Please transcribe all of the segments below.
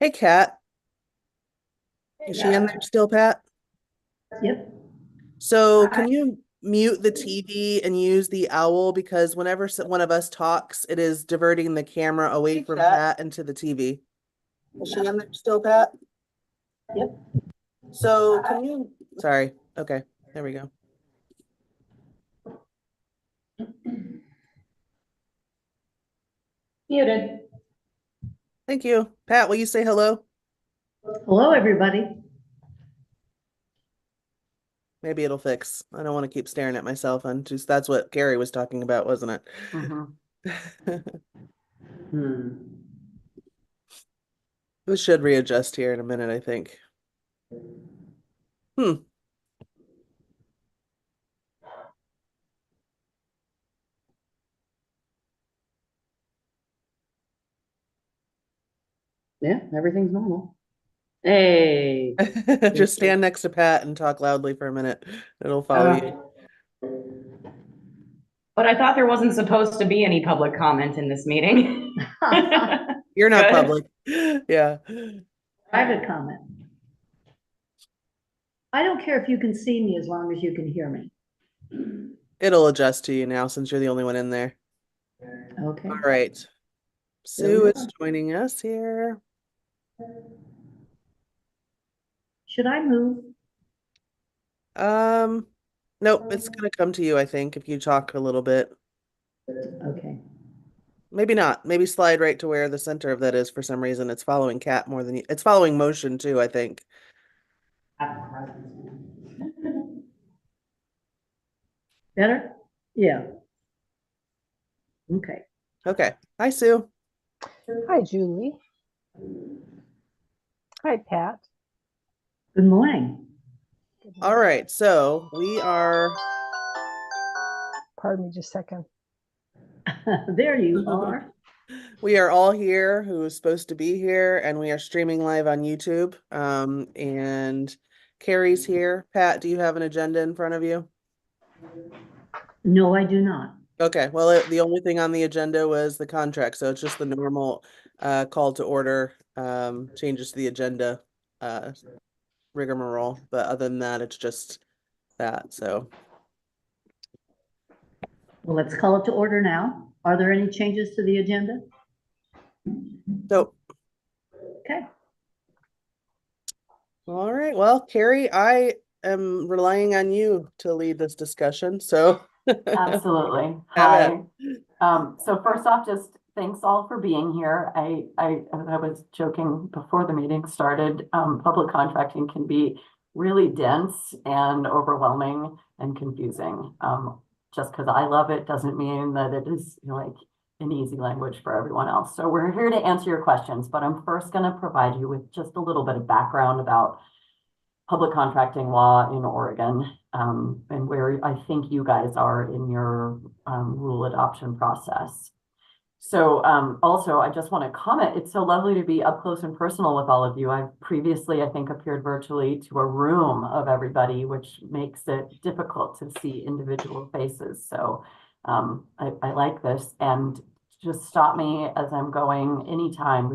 Hey, Kat. Is she in there still, Pat? Yep. So I, can you mute the TV and use the owl because whenever one of us talks, it is diverting the camera away from Pat into the TV. Is she in there still, Pat? yep. So can you? Sorry. Okay, there we go. Muted. Thank you. Pat, will you say hello? Hello, everybody. Maybe it'll fix. I don't want to keep staring at myself and just that's what Gary was talking about, wasn't Mm-hmm. it? Hmm. This should readjust here in a minute, I think. Hmm. Yeah, everything's normal. Hey. Just stand next to Pat and talk loudly for a minute. It'll follow Uh, you. but I thought there wasn't supposed to be any public comment in this meeting. You're not Good. public. Yeah. Private comment. I don't care if you can see me as long as you can hear me. It'll adjust to you now since you're the only one in there. Okay, All right. there we Sue is are. joining us here. Should I move? Um, nope, it's gonna come to you, I think, if you talk a little bit. Okay. Maybe not. Maybe slide right to where the center of that is for some reason. It's following cat more than you. It's following motion too, I think. Better? Yeah. Okay. Okay. Hi, Sue. Hi, Julie. Hi, Pat. Good morning. All right. So Pardon me just a second. There you are. we are all here who is supposed to be here, and we are streaming live on YouTube. And Carrie's here. Pat, do you have an agenda in front of you? No, I do not. Okay, well, the only thing on the agenda was the contract, so it's just the normal call to order, changes to the agenda, uh, rigmarole. But other than that, it's just that. So, Well, let's call it to order now. Are there any changes to the agenda? so Okay. all right. Well, Carrie, I am relying on you to lead this discussion. So, Absolutely. have at Hi. So first off, just thanks all for being here. I was joking before the meeting started. Public contracting can be really dense and overwhelming and confusing. Just because I love it doesn't mean that it is, like an easy language for everyone else. So we're here to answer your questions, but I'm first going to provide you with just a little bit of background about public contracting law in Oregon, and where I think you guys are in your rule adoption process. So also, I just want to comment, it's so lovely to be up close and personal with all of you. I've previously, I think, appeared virtually to a room of everybody, which makes it difficult to see individual faces. So I like this. And just stop me as I'm going anytime.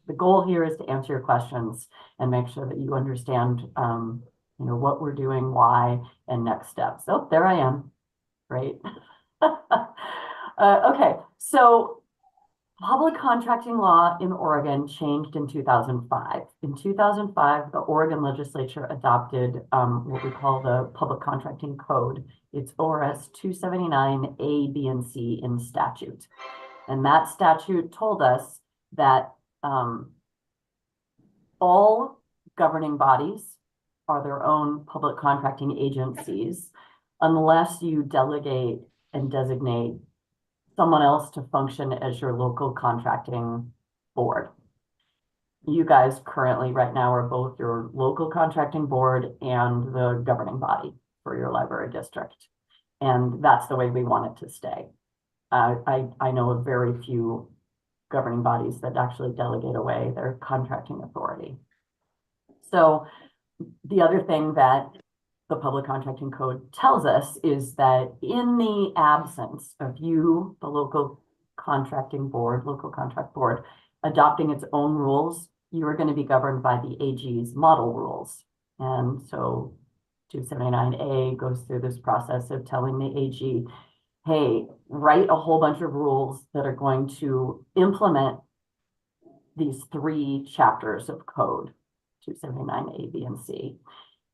The goal here is to answer your questions and make sure that you understand, what we're doing, why, and next steps. Oh, there I am. Great. Okay, so public contracting law in Oregon changed in 2005. In 2005, the Oregon legislature adopted what we call the Public Contracting Code. It's ORS 279 A, B, and C in statute. And that statute told us that all governing bodies are their own public contracting agencies unless you delegate and designate someone else to function as your local contracting board. You guys currently right now are both your local contracting board and the governing body for your library district. And that's the way we want it to stay. I know of very few governing bodies that actually delegate away their contracting authority. So the other thing that the public contracting code tells us is that in the absence of you, the local contract board, adopting its own rules you are going to be governed by the AG's model rules. And so 279A goes through this process of telling the AG, hey, write a whole bunch of rules that are going to implement these 3 chapters of code, 279A, B, and C.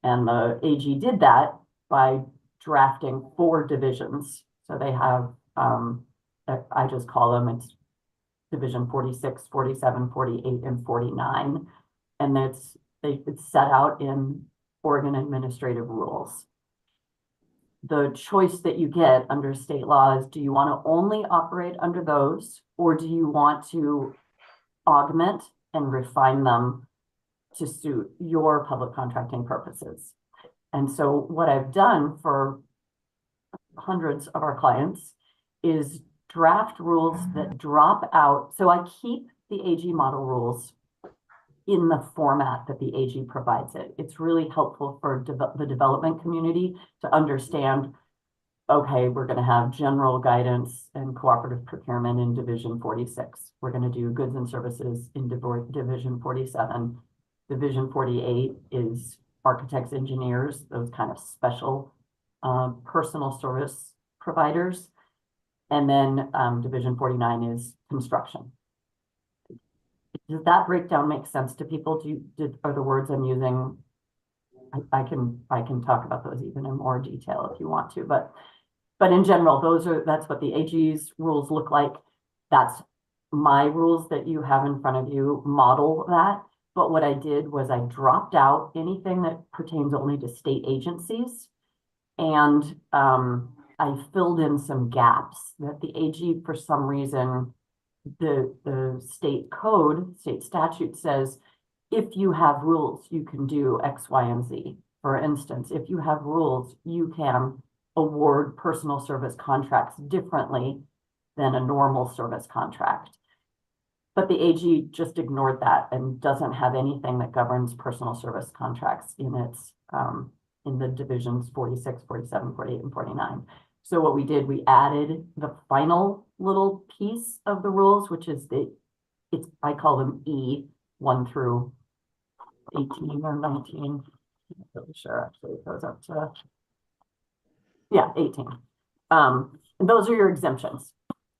And the AG did that by drafting 4 divisions. So they have, I just call them, it's division 46, 47, 48, and 49. And it's set out in Oregon administrative rules. The choice that you get under state law is, do you want to only operate under those, or do you want to augment and refine them to suit your public contracting purposes? And so what I've done for hundreds of our clients is draft rules that drop out. So I keep the AG model rules in the format that the AG provides it. It's really helpful for the development community to understand, okay, we're going to have general guidance and cooperative procurement in Division 46. We're going to do goods and services in Division 47. Division 48 is architects, engineers, those kind of special personal service providers. And then Division 49 is construction. Does that breakdown make sense to people? Are the words I'm using, I can talk about those even in more detail if you want to, but in general, that's what the AG's rules look like. That's my rules that you have in front of you model that. But what I did was I dropped out anything that pertains only to state agencies. And I filled in some gaps that the AG, for some reason, the state code, state statute says, if you have rules, you can do X, Y, and Z. For instance, if you have rules, you can award personal service contracts differently than a normal service contract. But the AG just ignored that and doesn't have anything that governs personal service contracts in its in the divisions 46, 47, 48, and 49. So what we did, we added the final little piece of the rules, which is I call them E, 1 through 18 or 19. I'm not really sure, actually, it goes up to, yeah, 18. And those are your exemptions.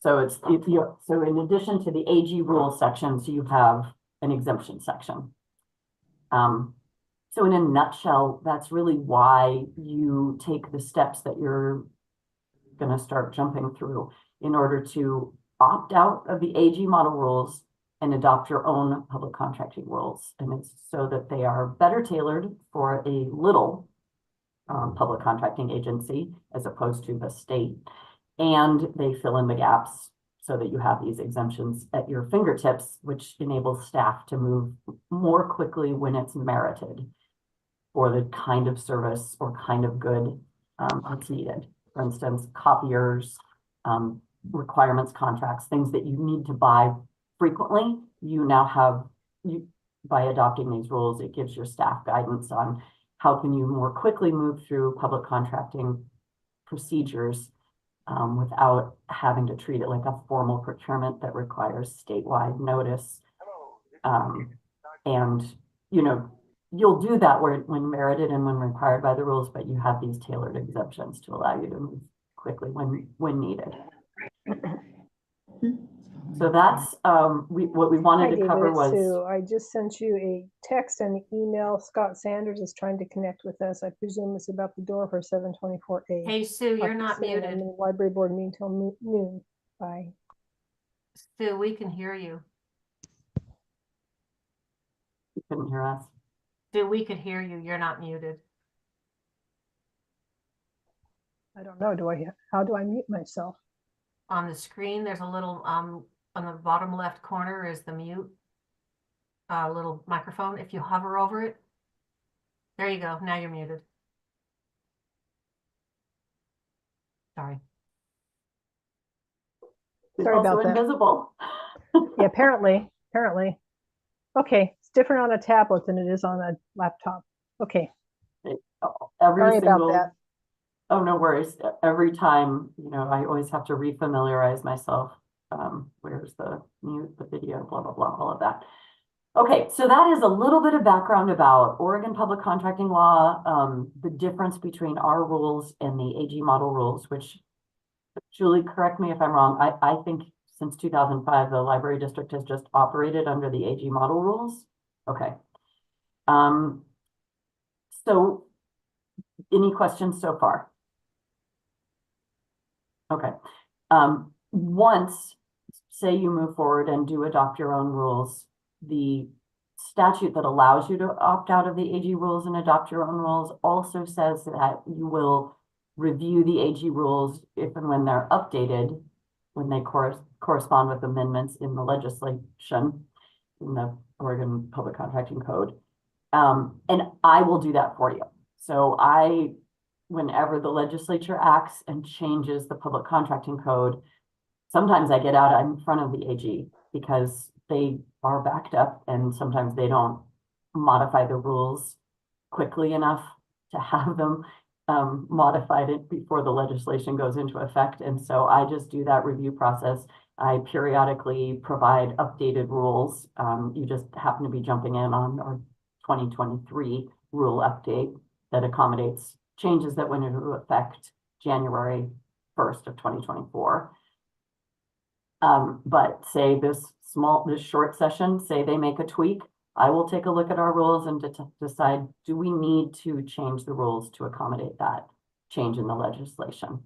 So so in addition to the AG rule sections, you have an exemption section. So in a nutshell, that's really why you take the steps that you're going to start jumping through in order to opt out of the AG model rules and adopt your own public contracting rules. And it's so that they are better tailored for a little public contracting agency as opposed to the state. And they fill in the gaps so that you have these exemptions at your fingertips, which enables staff to move more quickly when it's merited for the kind of service or kind of good that's needed. For instance, copiers, requirements contracts, things that you need to buy frequently, you now have, by adopting these rules, it gives your staff guidance on how can you more quickly move through public contracting procedures without having to treat it like a formal procurement that requires statewide notice. And, you'll do that when merited and when required by the rules, but you have these tailored exemptions to allow you to move quickly when needed. So that's what we wanted Hi, to cover David, was. Sue. I just sent you a text and an email. Scott Sanders is trying to connect with us. I presume it's about the door for 724A. Hey, Sue, you're not Saying I'm muted. in the library board meeting till noon. Bye. Sue, we can hear you. You couldn't hear us. Sue, we could hear you. You're not muted. I don't know. How do I mute myself? On the screen, there's a little, on the bottom left corner is the mute. Little microphone. If you hover over it, there you go. Now you're muted. Sorry. It's Sorry also about that. invisible. Yeah, apparently. Okay, it's different on a tablet than it is on a laptop. Okay, sorry about that. Oh, no worries. Every time, I always have to refamiliarize myself. Where's the mute, the video, blah, blah, blah, all of that. Okay, so that is a little bit of background about Oregon public contracting law, the difference between our rules and the AG model rules, which, Julie, correct me if I'm wrong, I think since 2005, the library district has just operated under the AG model rules. Okay. So any questions so far? Okay. Once, say you move forward and do adopt your own rules, the statute that allows you to opt out of the AG rules and adopt your own rules also says that you will review the AG rules if and when they're updated, when they correspond with amendments in the legislation, in the Oregon Public Contracting Code. And I will do that for you. So whenever the legislature acts and changes the public contracting code, sometimes I get out in front of the AG because they are backed up and sometimes they don't modify the rules quickly enough to have them modified it before the legislation goes into effect. And so I just do that review process. I periodically provide updated rules. You just happen to be jumping in on our 2023 rule update that accommodates changes that went into effect January 1st of 2024. But say this short session, say they make a tweak, I will take a look at our rules and decide, do we need to change the rules to accommodate that change in the legislation?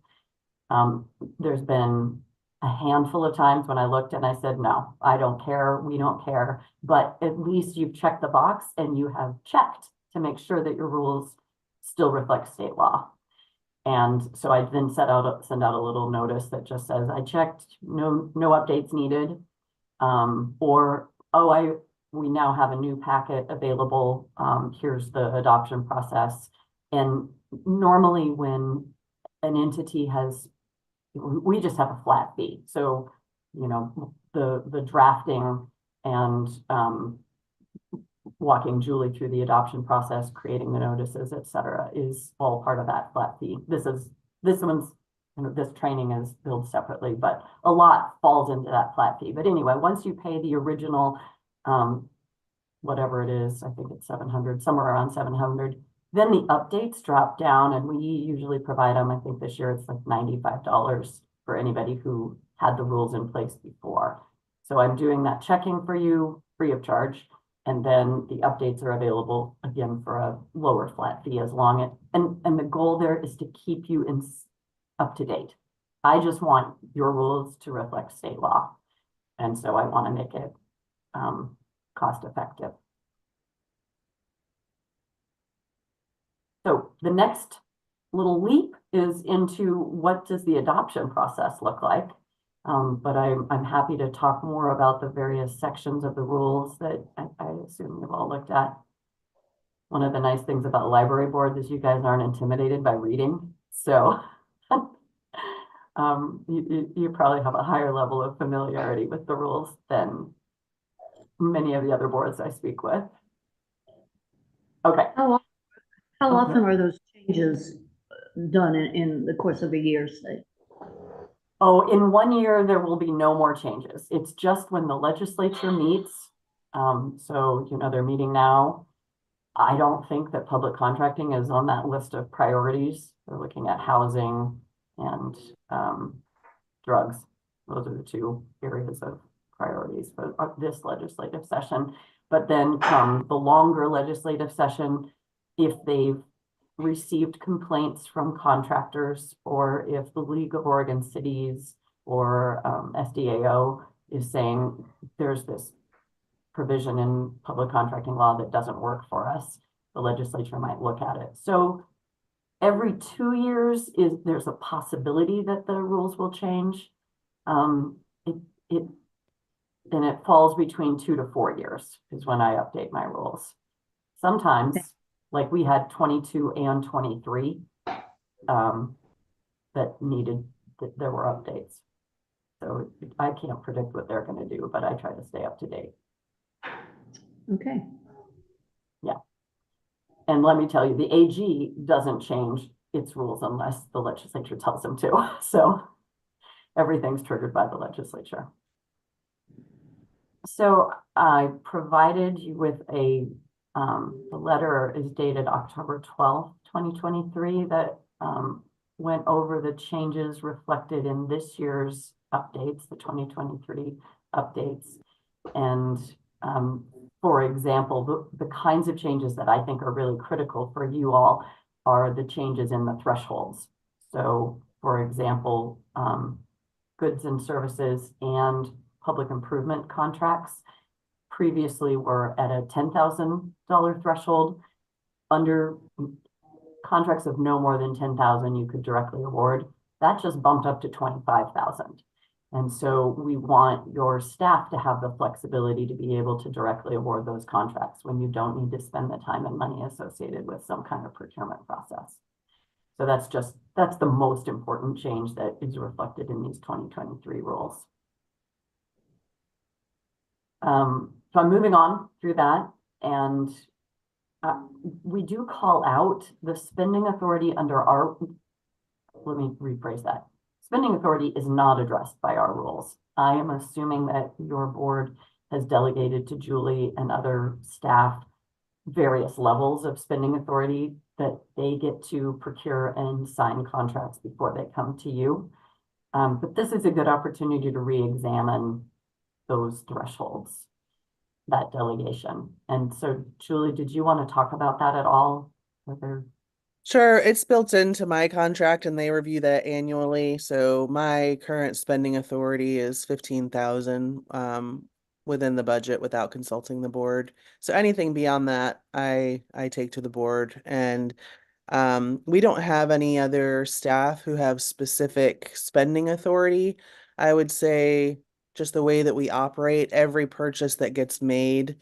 There's been a handful of times when I looked and I said, no, I don't care, we don't care, but at least you've checked the box and you have checked to make sure that your rules still reflect state law. And so I then send out a little notice that just says, I checked, no updates needed. Or, oh, we now have a new packet available. Here's the adoption process. And normally when an entity we just have a flat fee. So, the drafting and walking Julie through the adoption process, creating the notices, et cetera, is all part of that flat fee. This training is billed separately, but a lot falls into that flat fee. But anyway, once you pay the original, whatever it is, I think it's 700, somewhere around 700, then the updates drop down and we usually provide them. I think this year it's like $95 for anybody who had the rules in place before. So I'm doing that checking for you free of charge. And then the updates are available again for a lower flat fee as long as, and the goal there is to keep you up to date. I just want your rules to reflect state law. And so I want to make it cost effective. So the next little leap is into what does the adoption process look like? But I'm happy to talk more about the various sections of the rules that I assume you've all looked at. One of the nice things about library boards is you guys aren't intimidated by reading. So you probably have a higher level of familiarity with the rules than many of the other boards I speak with. Okay. How often are those changes done in the course of a year, say? Oh, in 1 year, there will be no more changes. It's just when the legislature meets. So, they're meeting now. I don't think that public contracting is on that list of priorities. They're looking at housing and drugs. Those are the two areas of priorities for this legislative session. But then come the longer legislative session, if they've received complaints from contractors, or if the League of Oregon Cities or SDAO is saying there's this provision in public contracting law that doesn't work for us, the legislature might look at it. So every 2 years there's a possibility that the rules will change. And it falls between 2 to 4 years is when I update my rules. Sometimes, like we had 22 and 23 that there were updates. So I can't predict what they're going to do, but I try to stay up to date. Okay. Yeah. And let me tell you, the AG doesn't change its rules unless the legislature tells them to. So everything's triggered by the legislature. So I provided you with the letter is dated October 12th, 2023, that went over the changes reflected in this year's updates, the 2023 updates. And for example, the kinds of changes that I think are really critical for you all are the changes in the thresholds. So for example, goods and services and public improvement contracts previously were at a $10,000 threshold. Under contracts of no more than 10,000, you could directly award. That just bumped up to 25,000. And so we want your staff to have the flexibility to be able to directly award those contracts when you don't need to spend the time and money associated with some kind of procurement process. So that's the most important change that is reflected in these 2023 rules. So I'm moving on through that, and we do call out the spending authority under our, let me rephrase that. Spending authority is not addressed by our rules. I am assuming that your board has delegated to Julie and other staff various levels of spending authority that they get to procure and sign contracts before they come to you. But this is a good opportunity to re-examine those thresholds, that delegation. And so, Julie, did you want to talk about that at all? Sure, it's built into my contract and they review that annually. So my current spending authority is 15,000 within the budget without consulting the board. So anything beyond that, I take to the board. And we don't have any other staff who have specific spending authority. I would say just the way that we operate, every purchase that gets made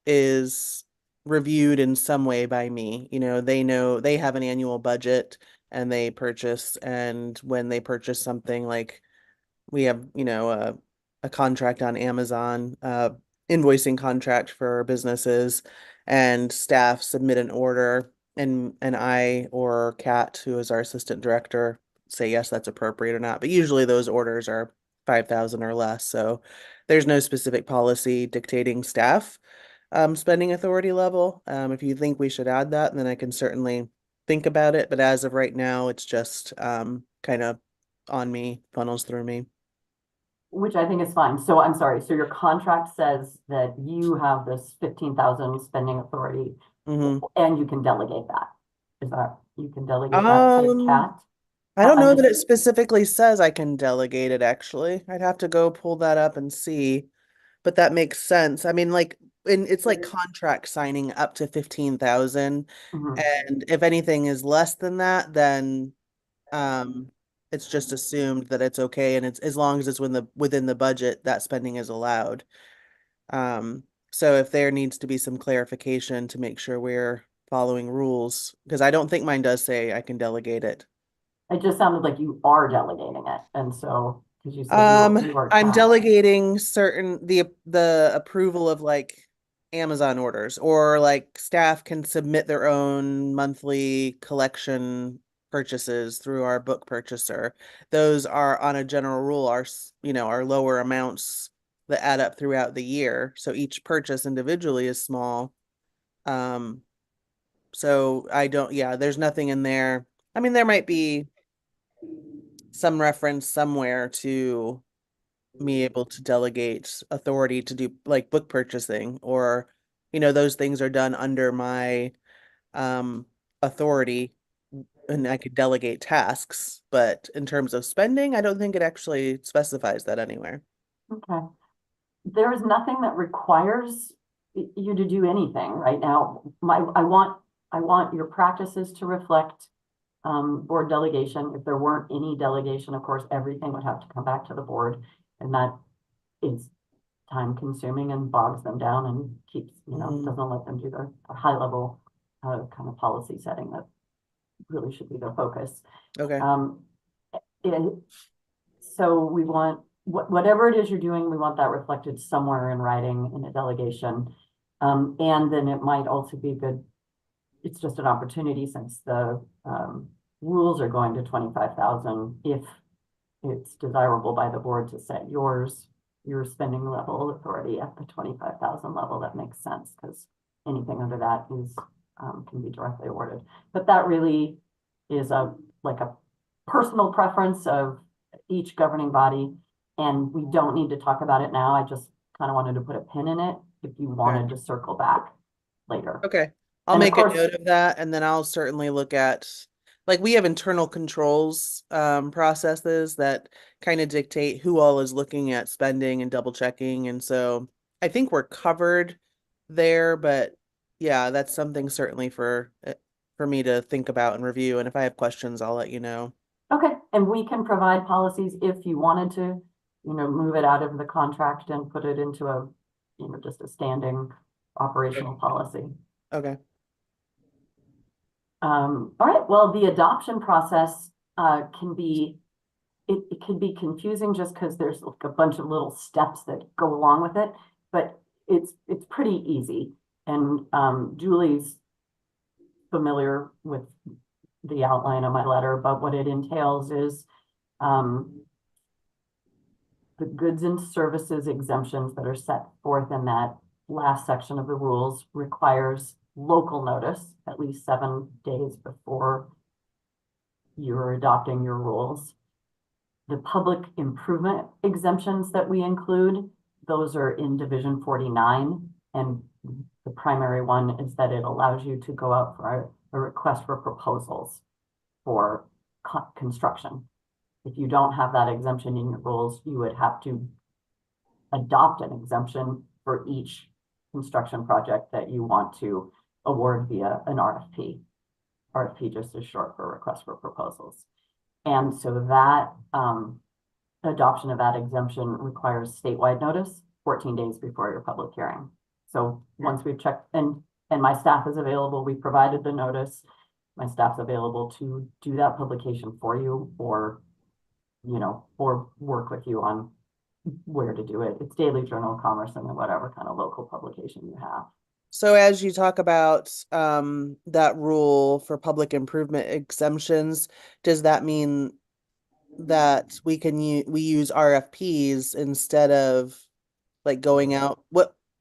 is reviewed in some way by me. You know, they have an annual budget and they purchase, and when they purchase something, like we have, you know, a contract on Amazon, invoicing contract for businesses, and staff submit an order, and I or Kat, who is our assistant director, say yes, that's appropriate or not. But usually those orders are 5,000 or less. So there's no specific policy dictating staff spending authority level. If you think we should add that, then I can certainly think about it. But as of right now, it's just kind of on me, funnels through me. Which I think is fine. So I'm sorry. So your contract says that you have this 15,000 spending authority and you can delegate that. Is that, you can delegate that to Kat? I don't know that it just- specifically says I can delegate it, actually. I'd have to go pull that up and see, but that makes sense. I mean, like, it's like contract signing up to 15,000. Mhm. And if anything is less than that, then it's just assumed that it's okay, and it's as long as it's within the budget, that spending is allowed. So if there needs to be some clarification to make sure we're following rules, because I don't think mine does say I can delegate it. It just sounded like you are delegating it. And so, because you said you are I'm Kat. delegating the approval of like Amazon orders, or like staff can submit their own monthly collection purchases through our book purchaser. Those are on a general rule are, you know, are lower amounts that add up throughout the year. So each purchase individually is small. So I don't, yeah, there's nothing in there. I mean, there might be some reference somewhere to me able to delegate authority to do like book purchasing, or, you know, those things are done under my authority and I could delegate tasks. But in terms of spending, I don't think it actually specifies that anywhere. Okay. There is nothing that requires you to do anything right now. I want your practices to reflect board delegation. If there weren't any delegation, of course, everything would have to come back to the board, and that is time consuming and bogs them down and keeps, you know, doesn't let them do the high level kind of policy setting that really should be their focus. Okay. So we want, whatever it is you're doing, we want that reflected somewhere in writing in a delegation. And then it might also be good, it's just an opportunity, since the rules are going to 25,000, if it's desirable by the board to set yours your spending level authority at the 25,000 level. That makes sense because anything under that is, can be directly awarded. But that really is like a personal preference of each governing body. And we don't need to talk about it now. I just kind of wanted to put a pin in it if you wanted to circle back later. Okay. I'll And of make a course- note of that, and then I'll certainly look at, like, we have internal controls processes that kind of dictate who all is looking at spending and double checking. And so I think we're covered there, but yeah, that's something certainly for me to think about and review. And if I have questions, I'll let you know. Okay, and we can provide policies if you wanted to, move it out of the contract and put it into a, just a standing operational policy. Okay. All right, well, the adoption process can be, it can be confusing just because there's like a bunch of little steps that go along with it, but it's pretty easy. And Julie's familiar with the outline of my letter, but what it entails is the goods and services exemptions that are set forth in that last section of the rules requires local notice at least 7 days before you're adopting your rules. The public improvement exemptions that we include, those are in Division 49. And the primary one is that it allows you to go out for a request for proposals for construction. If you don't have that exemption in your rules, you would have to adopt an exemption for each construction project that you want to award via an RFP. RFP just is short for request for proposals. And so that adoption of that exemption requires statewide notice 14 days before your public hearing. So once we've checked, and my staff is available, we provided the notice, my staff's available to do that publication for you, or work with you on where to do it. It's Daily Journal of Commerce and then whatever kind of local publication you have. So as you talk about that rule for public improvement exemptions, does that mean that we use RFPs instead of like going out?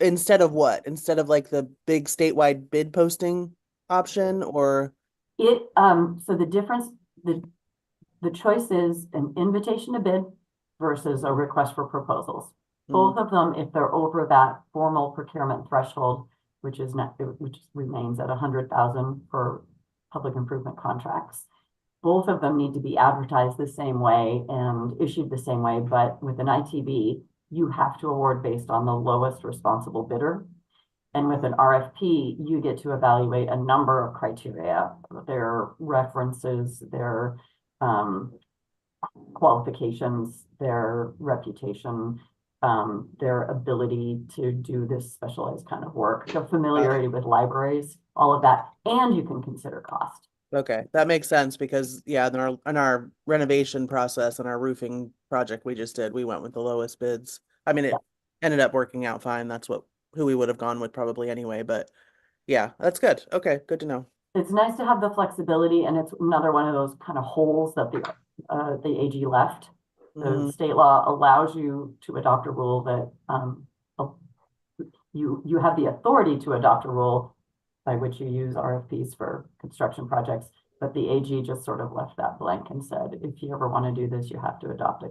Instead of like the big statewide bid posting option, or so the difference, the choice is an invitation to bid versus a request for proposals. Both of them, if they're over that formal procurement threshold, which remains at 100,000 for public improvement contracts, both of them need to be advertised the same way and issued the same way. But with an ITB, you have to award based on the lowest responsible bidder. And with an RFP, you get to evaluate a number of criteria, their references, their qualifications, their reputation, their ability to do this specialized kind of work, the familiarity with libraries, all of that, and you can consider cost. okay, that makes sense because yeah, in our renovation process and our roofing project we just did, we went with the lowest bids. I mean, it ended up working out fine. That's who we would have gone with probably anyway, but yeah, that's good. Okay, good to know. It's nice to have the flexibility, and it's another one of those kind of holes that the AG left. The state law allows you to adopt a rule that you have the authority to adopt a rule by which you use RFPs for construction projects, but the AG just sort of left that blank and said, if you ever want to do this, you have to adopt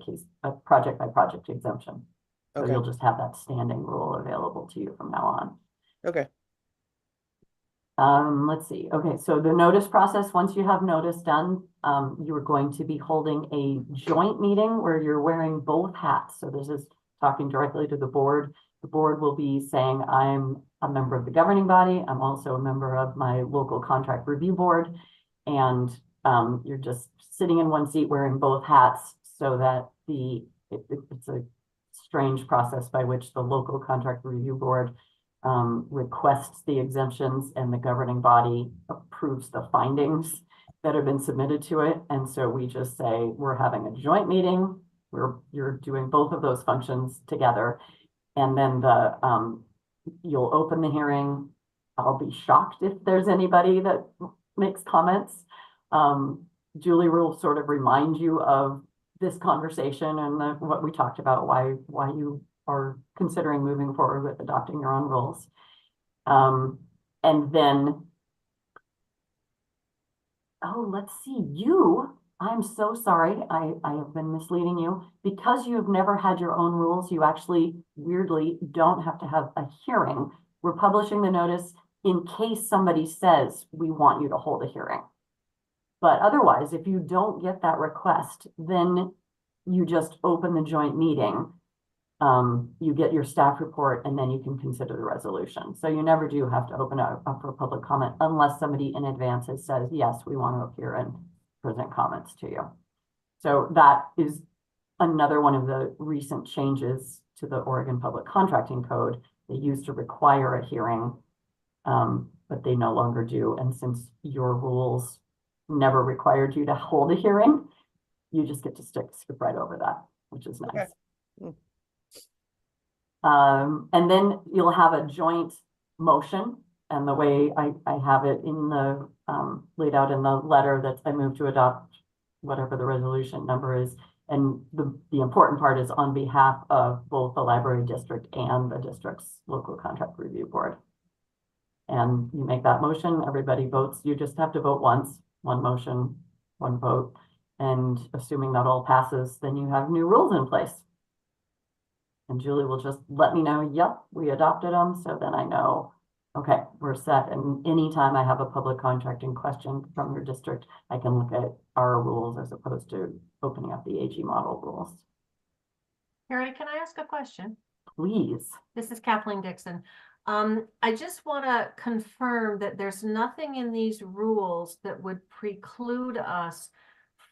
a project by project exemption. So Okay. you'll just have that standing rule available to you from now on. Okay. Let's see. Okay, so the notice process, once you have notice done, you are going to be holding a joint meeting where you're wearing both hats. So this is talking directly to the board. The board will be saying, I'm a member of the governing body. I'm also a member of my local contract review board. And you're just sitting in one seat wearing both hats so that it's a strange process by which the local contract review board requests the exemptions and the governing body approves the findings that have been submitted to it. And so we just say, we're having a joint meeting, you're doing both of those functions together. And then you'll open the hearing. I'll be shocked if there's anybody that makes comments. Julie will sort of remind you of this conversation and what we talked about, why you are considering moving forward with adopting your own rules. And then, oh, let's see, I'm so sorry, I have been misleading you. Because you have never had your own rules, you actually weirdly don't have to have a hearing. We're publishing the notice in case somebody says, we want you to hold a hearing. But otherwise, if you don't get that request, then you just open the joint meeting. You get your staff report, and then you can consider the resolution. So you never do have to open up for public comment unless somebody in advance has said, yes, we want to appear and present comments to you. So that is another one of the recent changes to the Oregon Public Contracting Code. They used to require a hearing, but they no longer do. And since your rules never required you to hold a hearing, you just get to skip right over that, which is nice. Okay. And then you'll have a joint motion, and the way I have it in the laid out in the letter that I moved to adopt whatever the resolution number is. And the important part is on behalf of both the library district and the district's local contract review board. And you make that motion, everybody votes. You just have to vote once, one motion, one vote. And assuming that all passes, then you have new rules in place. And Julie will just let me know, yep, we adopted them. So then I know, okay, we're set. And anytime I have a public contracting question from your district, I can look at our rules as opposed to opening up the AG model rules. Carrie, can I ask a question? Please. This is Kathleen Dixon. I just want to confirm that there's nothing in these rules that would preclude us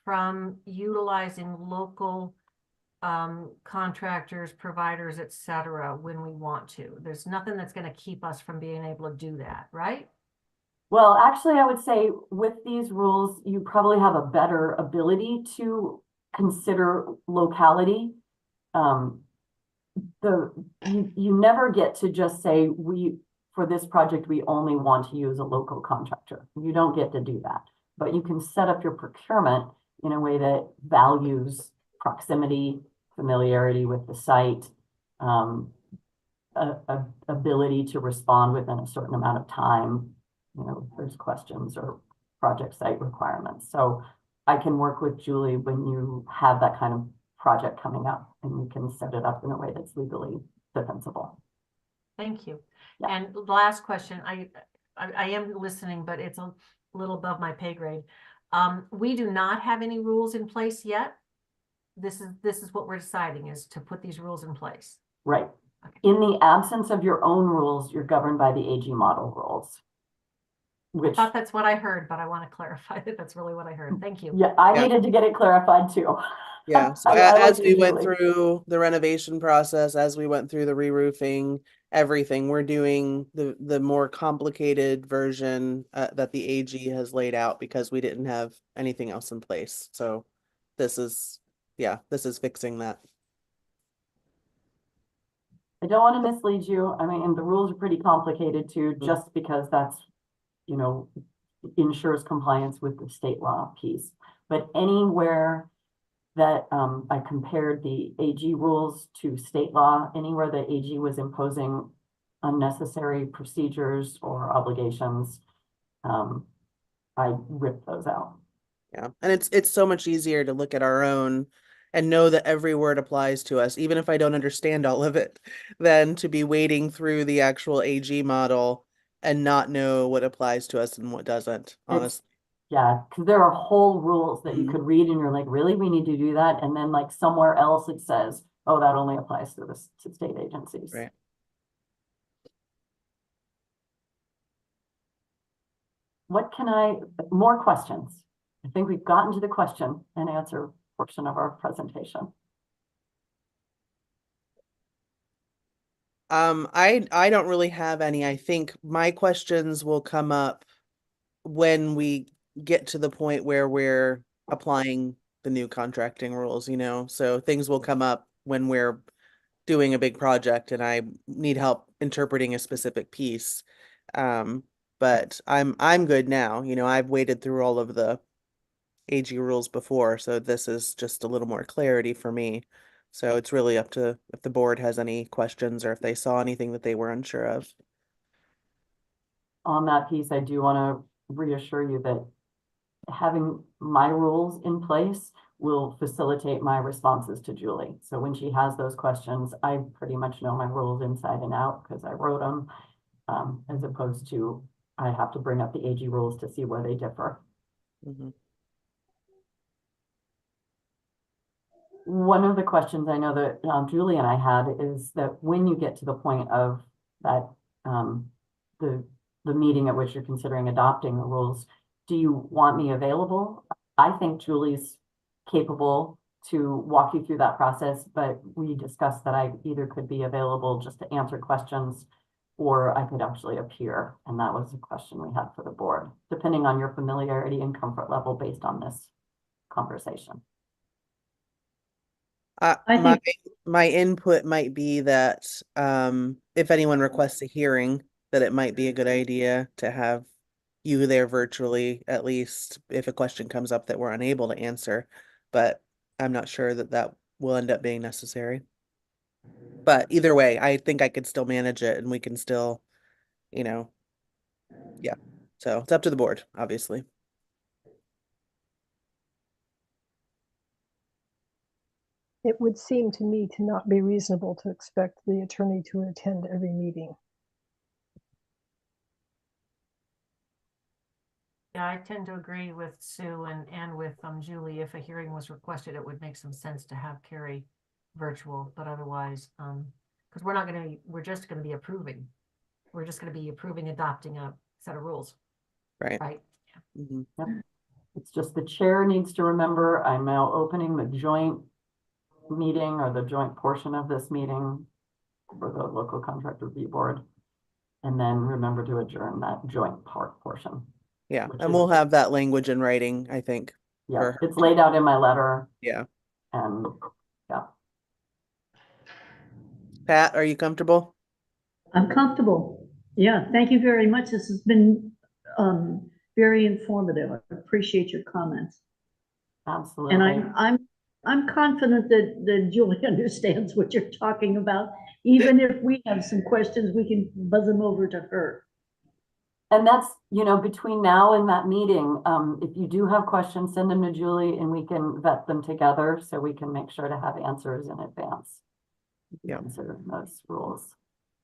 from utilizing local contractors, providers, etc. when we want to. There's nothing that's going to keep us from being able to do that, right? Well, actually, I would say with these rules, you probably have a better ability to consider locality. You never get to just say, for this project, we only want to use a local contractor. You don't get to do that, but you can set up your procurement in a way that values proximity, familiarity with the site, ability to respond within a certain amount of time, if there's questions or project site requirements. So I can work with Julie when you have that kind of project coming up, and we can set it up in a way that's legally defensible. Thank you. Yeah. And last question, I am listening, but it's a little above my pay grade. We do not have any rules in place yet. This is what we're deciding, is to put these rules in place. Right. Okay. In the absence of your own rules, you're governed by the AG model rules. I thought that's what I heard, but I want to clarify that that's really what I heard. Thank you. Yeah, I Yeah. needed to get it clarified too. Yeah, so I as like we you, went Julie. through the renovation process, as we went through the re-roofing, everything, we're doing the more complicated version that the AG has laid out because we didn't have anything else in place. So this is fixing that. I don't want to mislead you. I mean, the rules are pretty complicated too, just because that's, ensures compliance with the state law piece. But anywhere that I compared the AG rules to state law, anywhere that AG was imposing unnecessary procedures or obligations, I ripped those out. Yeah, and it's so much easier to look at our own and know that every word applies to us, even if I don't understand all of it, than to be wading through the actual AG model and not know what applies to us and what doesn't, honestly. Yeah, because there are whole rules that you Mhm. could read and you're like, really, we need to do that? And then like somewhere else it says, oh, that only applies to to state agencies. Right. More questions? I think we've gotten to the question and answer portion of our presentation. I don't really have any. I think my questions will come up when we get to the point where we're applying the new contracting rules, so things will come up when we're doing a big project and I need help interpreting a specific piece. But I'm good now. I've waded through all of the AG rules before, so this is just a little more clarity for me. So it's really up to if the board has any questions or if they saw anything that they were unsure of. On that piece, I do want to reassure you that having my rules in place will facilitate my responses to Julie. So when she has those questions, I pretty much know my rules inside and out because I wrote them, as opposed to I have to bring up the AG rules to see where they differ. Mhm. One of the questions I know that Julie and I had is that when you get to the point of that, the meeting at which you're considering adopting the rules, do you want me available? I think Julie's capable to walk you through that process, but we discussed that I either could be available just to answer questions or I could actually appear. And that was a question we had for the board, depending on your familiarity and comfort level based on this conversation. I My think- my input might be that if anyone requests a hearing, that it might be a good idea to have you there virtually, at least if a question comes up that we're unable to answer. But I'm not sure that that will end up being necessary. But either way, I think I could still manage it and we can still, you know, yeah. So it's up to the board, obviously. It would seem to me to not be reasonable to expect the attorney to attend every meeting. Yeah, I tend to agree with Sue and with Julie. If a hearing was requested, it would make some sense to have Carrie virtual, but otherwise, because we're just gonna be approving. We're just gonna be approving, adopting a set of rules, Right. right? Mhm. It's just the chair needs to remember, I'm now opening the joint meeting or the joint portion of this meeting for the local contract review board. And then remember to adjourn that joint part portion. Yeah, Which and is- we'll have that language in writing, I think. Yeah, for her. it's laid out in my letter Yeah. and yeah. Pat, are you comfortable? I'm comfortable. Yeah, thank you very much. This has been very informative. I appreciate your comments. Absolutely. And I'm confident that Julie understands what you're talking about. Even if we have some questions, we can buzz them over to her. And that's, between now and that meeting, if you do have questions, send them to Julie and we can vet them together so we can make sure to have answers in advance. Yeah. Consider those rules.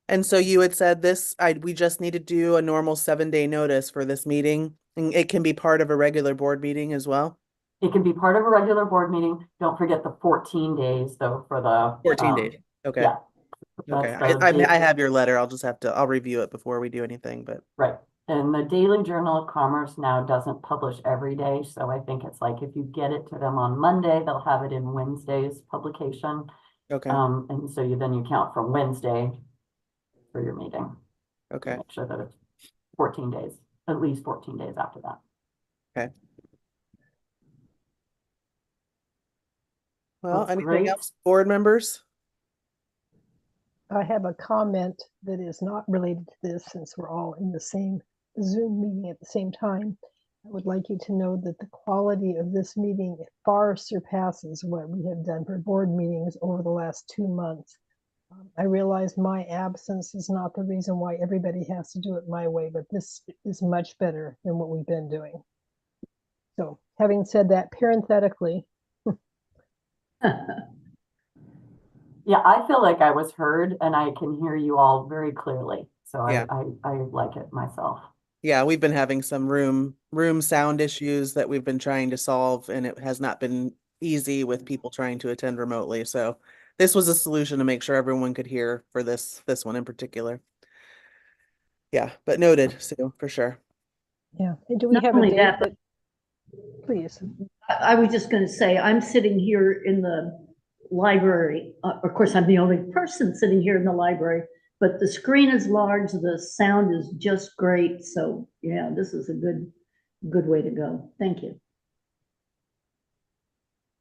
And so you had said this, we just need to do a normal 7-day notice for this meeting. And it can be part of a regular board meeting as well. It can be part of a regular board meeting. Don't forget the 14 days though for the 14 days. Okay. Yeah. Okay. That's the I date. have your letter. I'll review it before we do anything, but Right. And the Daily Journal of Commerce now doesn't publish every day. So I think it's like if you get it to them on Monday, they'll have it in Wednesday's publication. okay. And so then you count from Wednesday for your meeting. Okay. Make sure that it's 14 days, at least 14 days after that. Okay. Well, That's anything great. else, board members? I have a comment that is not related to this since we're all in the same Zoom meeting at the same time. I would like you to know that the quality of this meeting far surpasses what we have done for board meetings over the last 2 months. I realize my absence is not the reason why everybody has to do it my way, but this is much better than what we've been doing. So having said that, parenthetically, Yeah, I feel like I was heard and I can hear you all very clearly. So Yeah. I like it myself. Yeah, we've been having some room sound issues that we've been trying to solve, and it has not been easy with people trying to attend remotely. So this was a solution to make sure everyone could hear for this one in particular. Yeah, but noted, Sue, for sure. yeah. And do we Not have a only date that, that, please? I was just gonna say, I'm sitting here in the library. Of course, I'm the only person sitting here in the library, but the screen is large, the sound is just great. So yeah, this is a good way to go. Thank you.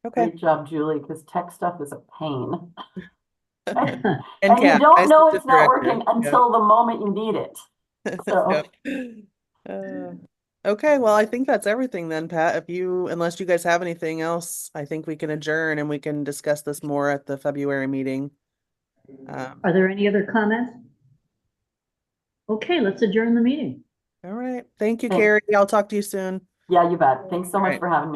Okay. Great job, Julie, because tech stuff is a pain. And And you Kat, don't know assistant it's not director. working until the moment you need it. So Yep. Okay, well, I think that's everything then, Pat. Unless you guys have anything else, I think we can adjourn and we can discuss this more at the February meeting. Are there any other comments? Okay, let's adjourn the meeting. All right. Thank you, Thanks. Carrie. I'll talk to you soon. Yeah, you bet. Thanks so All much right. for having me.